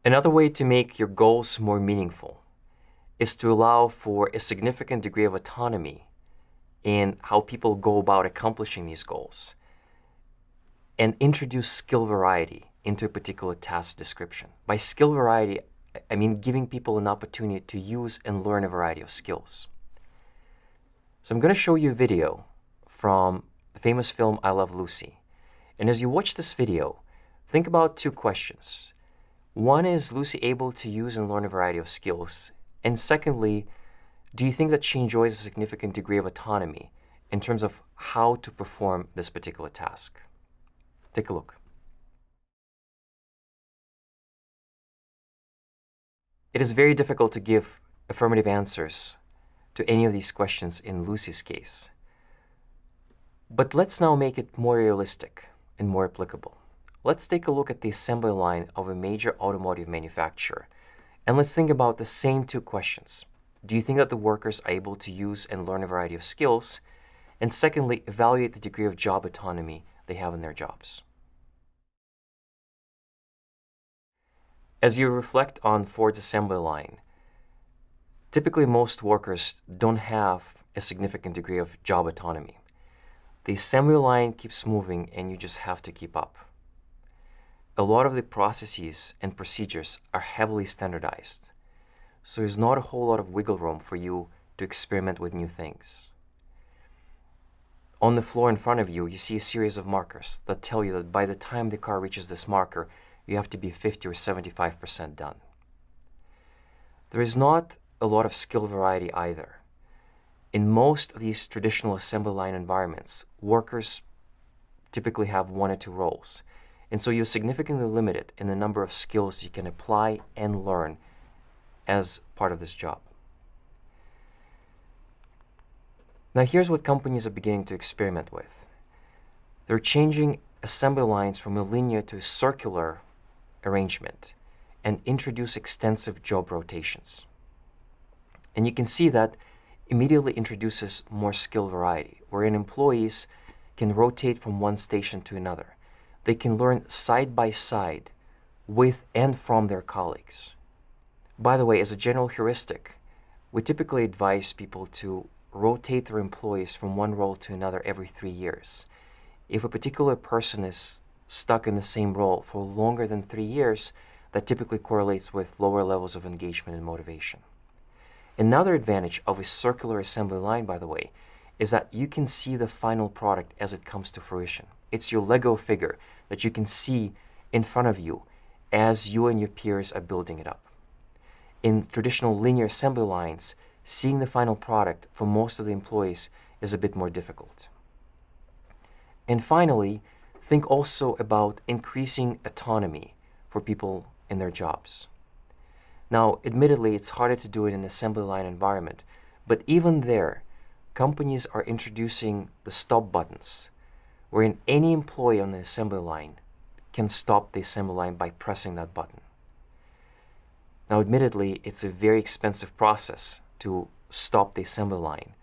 Another way to make your goals more meaningful is to allow for a significant degree of autonomy in how people go about accomplishing these goals, and introduce skill variety into a particular task description. By skill variety, I mean giving people an opportunity to use and learn a variety of skills. So I'm going to show you a video from the famous film I Love Lucy. And as you watch this video, think about two questions. One is Lucy able to use and learn a variety of skills? And secondly, do you think that she enjoys a significant degree of autonomy in terms of how to perform this particular task? Take a look. It is very difficult to give affirmative answers to any of these questions in Lucy's case. But let's now make it more realistic and more applicable. Let's take a look at the assembly line of a major automotive manufacturer, and let's think about the same two questions. Do you think that the workers are able to use and learn a variety of skills? And secondly, evaluate the degree of job autonomy they have in their jobs. As you reflect on Ford's assembly line, typically most workers don't have a significant degree of job autonomy. The assembly line keeps moving and you just have to keep up. A lot of the processes and procedures are heavily standardized, so there's not a whole lot of wiggle room for you to experiment with new things. On the floor in front of you, you see a series of markers that tell you that by the time the car reaches this marker, you have to be 50 or 75% done. There is not a lot of skill variety either. In most of these traditional assembly line environments, workers typically have one or two roles, and so you're significantly limited in the number of skills you can apply and learn as part of this job. Now here's what companies are beginning to experiment with. They're changing assembly lines from a linear to a circular arrangement and introduce extensive job rotations. And you can see that immediately introduces more skill variety, wherein employees can rotate from one station to another. They can learn side by side with and from their colleagues. By the way, as a general heuristic, we typically advise people to rotate their employees from one role to another every 3 years. If a particular person is stuck in the same role for longer than 3 years, that typically correlates with lower levels of engagement and motivation. Another advantage of a circular assembly line, by the way, is that you can see the final product as it comes to fruition. It's your Lego figure that you can see in front of you as you and your peers are building it up. In traditional linear assembly lines, seeing the final product for most of the employees is a bit more difficult. And finally, think also about increasing autonomy for people in their jobs. Now, admittedly, it's harder to do it in an assembly line environment, but even there, companies are introducing the stop buttons, wherein any employee on the assembly line can stop the assembly line by pressing that button. Now, admittedly, it's a very expensive process to stop the assembly line,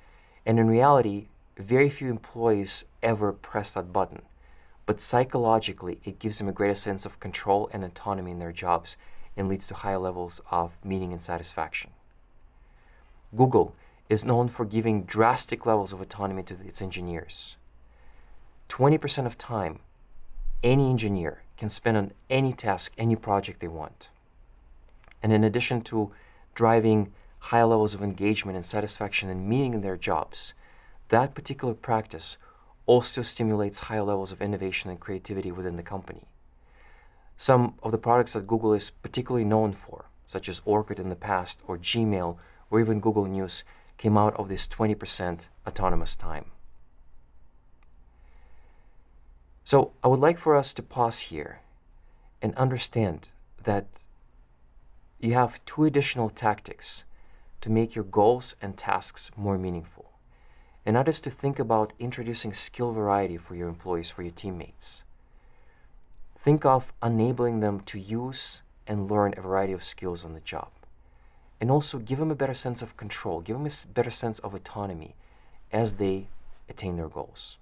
and in reality, very few employees ever press that button, but psychologically, it gives them a greater sense of control and autonomy in their jobs and leads to higher levels of meaning and satisfaction. Google is known for giving drastic levels of autonomy to its engineers. 20% of time, any engineer can spend on any task, any project they want. And in addition to driving high levels of engagement and satisfaction and meaning in their jobs, that particular practice also stimulates high levels of innovation and creativity within the company. Some of the products that Google is particularly known for, such as Orkut in the past or Gmail or even Google News, came out of this 20% autonomous time. So I would like for us to pause here and understand that you have two additional tactics to make your goals and tasks more meaningful. And that is to think about introducing skill variety for your employees, for your teammates. Think of enabling them to use and learn a variety of skills on the job. And also give them a better sense of control, give them a better sense of autonomy as they attain their goals.